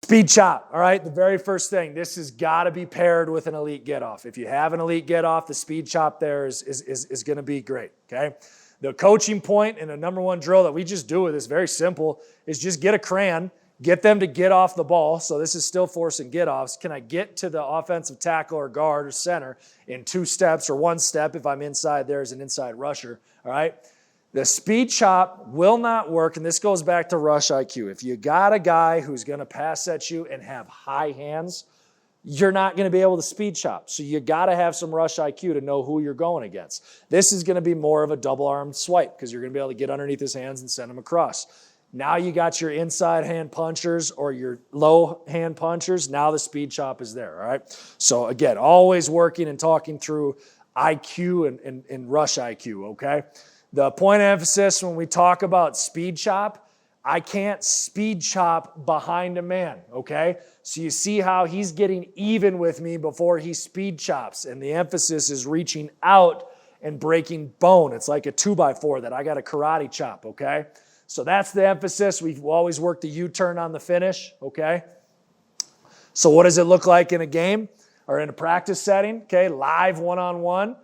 Speed chop, all right? The very first thing, this has got to be paired with an elite get-off. If you have an elite get-off, the speed chop there is going to be great, okay? The coaching point and the number one drill that we just do with this, very simple, is just get a crayon, get them to get off the ball. So this is still forcing get-offs. Can I get to the offensive tackle or guard or center in 2 steps or 1 step if I'm inside there as an inside rusher, all right? The speed chop will not work, and this goes back to rush IQ. If you got a guy who's going to pass at you and have high hands, you're not going to be able to speed chop. So you got to have some rush IQ to know who you're going against. This is going to be more of a double-arm swipe because you're going to be able to get underneath his hands and send him across. Now you got your inside hand punchers or your low hand punchers. Now the speed chop is there, all right? So again, always working and talking through IQ and rush IQ, okay? The point of emphasis when we talk about speed chop, I can't speed chop behind a man, okay? So you see how he's getting even with me before he speed chops, and the emphasis is reaching out and breaking bone. It's like a 2x4 that I got a karate chop, okay? So that's the emphasis. We've always worked the U-turn on the finish, okay? So what does it look like in a game or in a practice setting, okay? Live one-on-one.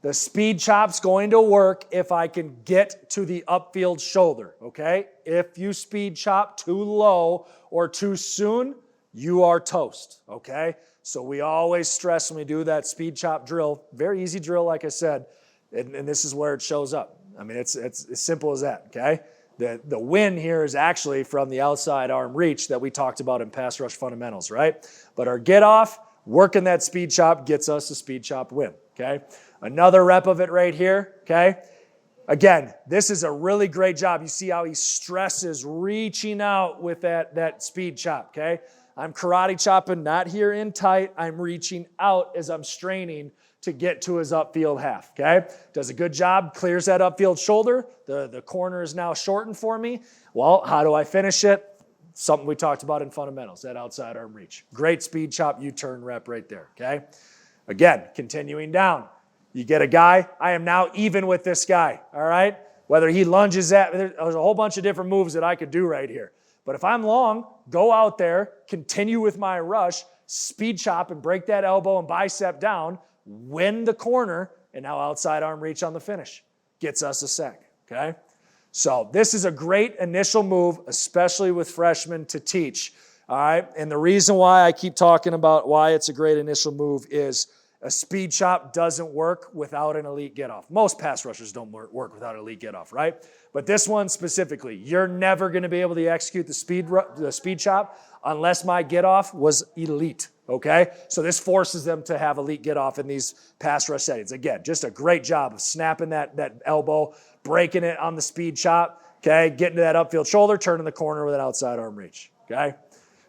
The speed chop's going to work if I can get to the upfield shoulder, okay? If you speed chop too low or too soon, you are toast, okay? So we always stress when we do that speed chop drill, very easy drill, like I said, and this is where it shows up. I mean, it's as simple as that, okay? The win here is actually from the outside arm reach that we talked about in pass rush fundamentals, right? But our get off, working that speed chop gets us a speed chop win, okay? Another rep of it right here, okay? Again, this is a really great job. You see how he stresses reaching out with that speed chop, okay? I'm karate chopping, not here in tight. I'm reaching out as I'm straining to get to his upfield half, okay? Does a good job, clears that upfield shoulder. The corner is now shortened for me. Well, how do I finish it? Something we talked about in fundamentals, that outside arm reach. Great speed chop U-turn rep right there, okay? Again, continuing down. You get a guy, I am now even with this guy, all right? Whether he lunges at, there's a whole bunch of different moves that I could do right here. But if I'm long, go out there, continue with my rush, speed chop and break that elbow and bicep down, win the corner, and now outside arm reach on the finish. Gets us a sack, okay? So this is a great initial move, especially with freshmen to teach, all right? And the reason why I keep talking about why it's a great initial move is a speed chop doesn't work without an elite get-off. Most pass rushers don't work without an elite get-off, right? But this one specifically, you're never going to be able to execute the speed chop unless my get-off was elite, okay? So this forces them to have elite get-off in these pass rush settings. Again, just a great job of snapping that elbow, breaking it on the speed chop, okay? Getting to that upfield shoulder, turning the corner with an outside arm reach, okay?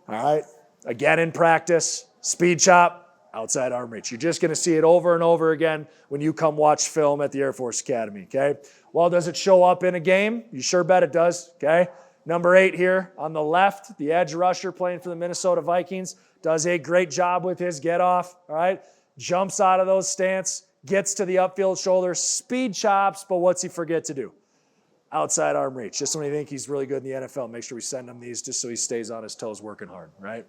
All right? Again, in practice, speed chop, outside arm reach. You're just going to see it over and over again when you come watch film at the Air Force Academy, okay? Well, does it show up in a game? You sure bet it does, okay? Number 8 here on the left, the edge rusher playing for the Minnesota Vikings, does a great job with his get-off, all right? Jumps out of those stance, gets to the upfield shoulder, speed chops, but what's he forget to do? Outside arm reach. Just when you think he's really good in the NFL, make sure we send him these just so he stays on his toes working hard, right?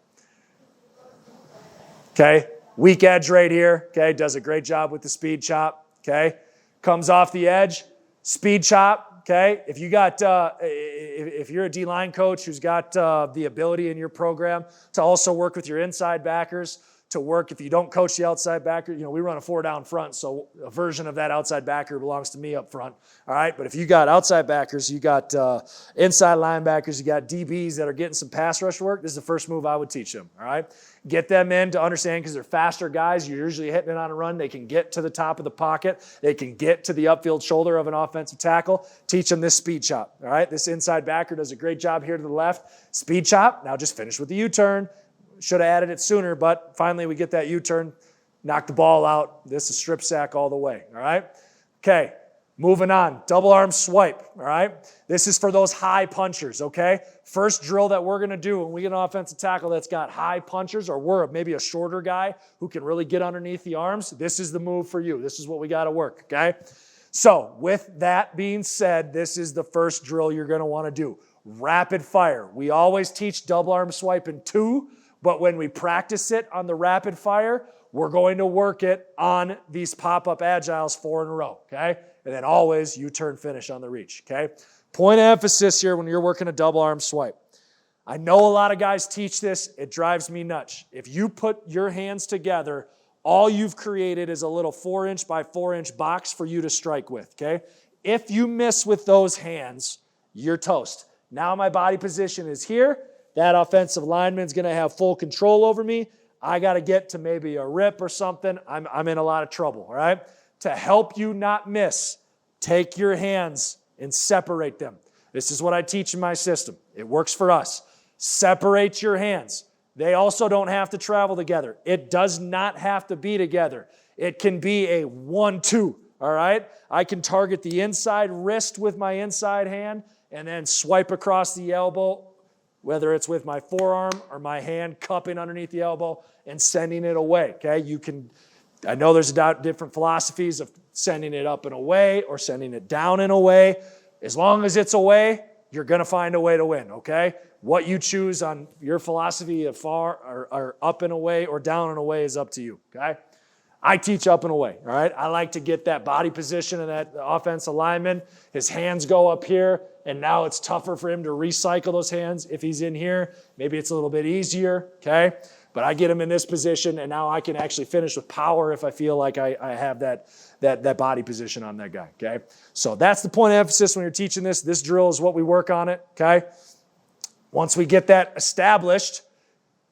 Okay? Weak edge right here, okay, does a great job with the speed chop, okay? Comes off the edge, speed chop, okay? If you got, if you're a D-line coach who's got the ability in your program to also work with your inside backers, to work, if you don't coach the outside backer, you know, we run a 4-down front, so a version of that outside backer belongs to me up front, all right? But if you got outside backers, you got inside linebackers, you got DBs that are getting some pass rush work, this is the first move I would teach them, all right? Get them in to understand because they're faster guys. You're usually hitting it on a run. They can get to the top of the pocket. They can get to the upfield shoulder of an offensive tackle. Teach them this speed chop, all right? This inside backer does a great job here to the left. Speed chop, now just finish with the U-turn. Should have added it sooner, but finally we get that U-turn, knock the ball out. This is strip sack all the way, all right? Okay, moving on. Double arm swipe, all right? This is for those high punchers, okay? First drill that we're going to do when we get an offensive tackle that's got high punchers or we're maybe a shorter guy who can really get underneath the arms, this is the move for you. This is what we got to work, okay? So with that being said, this is the first drill you're going to want to do. rapid fire. We always teach double arm swipe in 2, but when we practice it on the rapid fire, we're going to work it on these pop-up agiles 4 in a row, okay? And then always U-turn finish on the reach, okay? Point of emphasis here when you're working a double arm swipe. I know a lot of guys teach this. It drives me nuts. If you put your hands together, all you've created is a little 4-inch by 4-inch box for you to strike with, okay? If you miss with those hands, you're toast. Now my body position is here. That offensive lineman's going to have full control over me. I got to get to maybe a rip or something. I'm in a lot of trouble, all right? To help you not miss, take your hands and separate them. This is what I teach in my system. It works for us. Separate your hands. They also don't have to travel together. It does not have to be together. It can be a 1-2, all right? I can target the inside wrist with my inside hand and then swipe across the elbow, whether it's with my forearm or my hand cupping underneath the elbow and sending it away, okay? I know there's different philosophies of sending it up and away or sending it down and away. As long as it's away, you're going to find a way to win, okay? What you choose on your philosophy of far or up and away or down and away is up to you, okay? I teach up and away, all right? I like to get that body position of that offensive lineman. His hands go up here, and now it's tougher for him to recycle those hands. If he's in here, maybe it's a little bit easier, okay? But I get him in this position, and now I can actually finish with power if I feel like I have that body position on that guy, okay? So that's the point of emphasis when you're teaching this. This drill is what we work on it, okay? Once we get that established,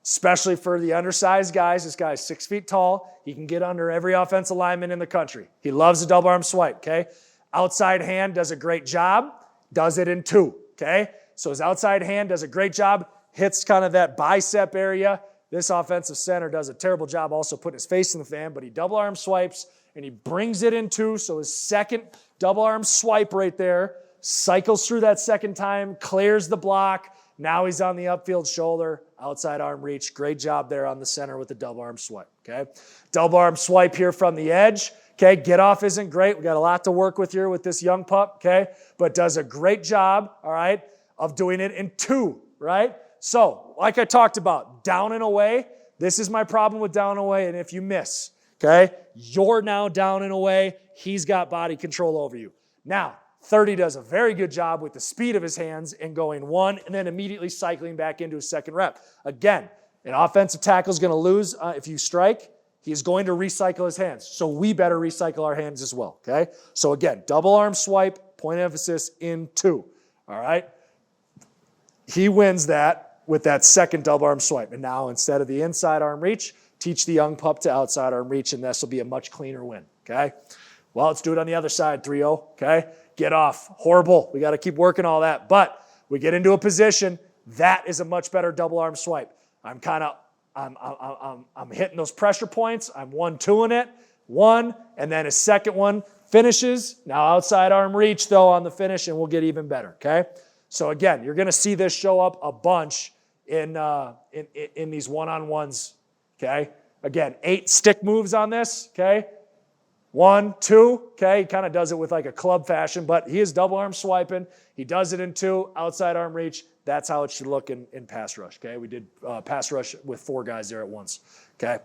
especially for the undersized guys, this guy's 6 feet tall. He can get under every offensive lineman in the country. He loves a double arm swipe, okay? Outside hand does a great job, does it in 2, okay? So his outside hand does a great job, hits kind of that bicep area. This offensive center does a terrible job also putting his face in the fan, but he double arm swipes and he brings it in 2. So his second double arm swipe right there, cycles through that second time, clears the block. Now he's on the upfield shoulder, outside arm reach. Great job there on the center with the double arm swipe, okay? Double arm swipe here from the edge, okay? Get off isn't great. We got a lot to work with here with this young pup, okay? But does a great job, all right, of doing it in 2, right? So, like I talked about, down and away, this is my problem with down and away, and if you miss, okay, you're now down and away, he's got body control over you. Now, 30 does a very good job with the speed of his hands and going 1 and then immediately cycling back into his second rep. Again, an offensive tackle is going to lose if you strike. He is going to recycle his hands. So we better recycle our hands as well, okay? So again, double arm swipe, point of emphasis in 2, all right? He wins that with that second double arm swipe. And now instead of the inside arm reach, teach the young pup to outside arm reach, and this will be a much cleaner win, okay? Well, let's do it on the other side, 3-0, okay? Get off. Horrible. We got to keep working all that. But we get into a position, that is a much better double arm swipe. I'm hitting those pressure points. I'm 1-2ing it. 1, and then a second one finishes. Now outside arm reach, though, on the finish, and we'll get even better, okay? So again, you're going to see this show up a bunch in these one-on-ones, okay? Again, 8 stick moves on this, okay? 1, 2, okay? He kind of does it with like a club fashion, but he is double arm swiping. He does it in 2, outside arm reach. That's how it should look in pass rush, okay? We did pass rush with 4 guys there at once, okay?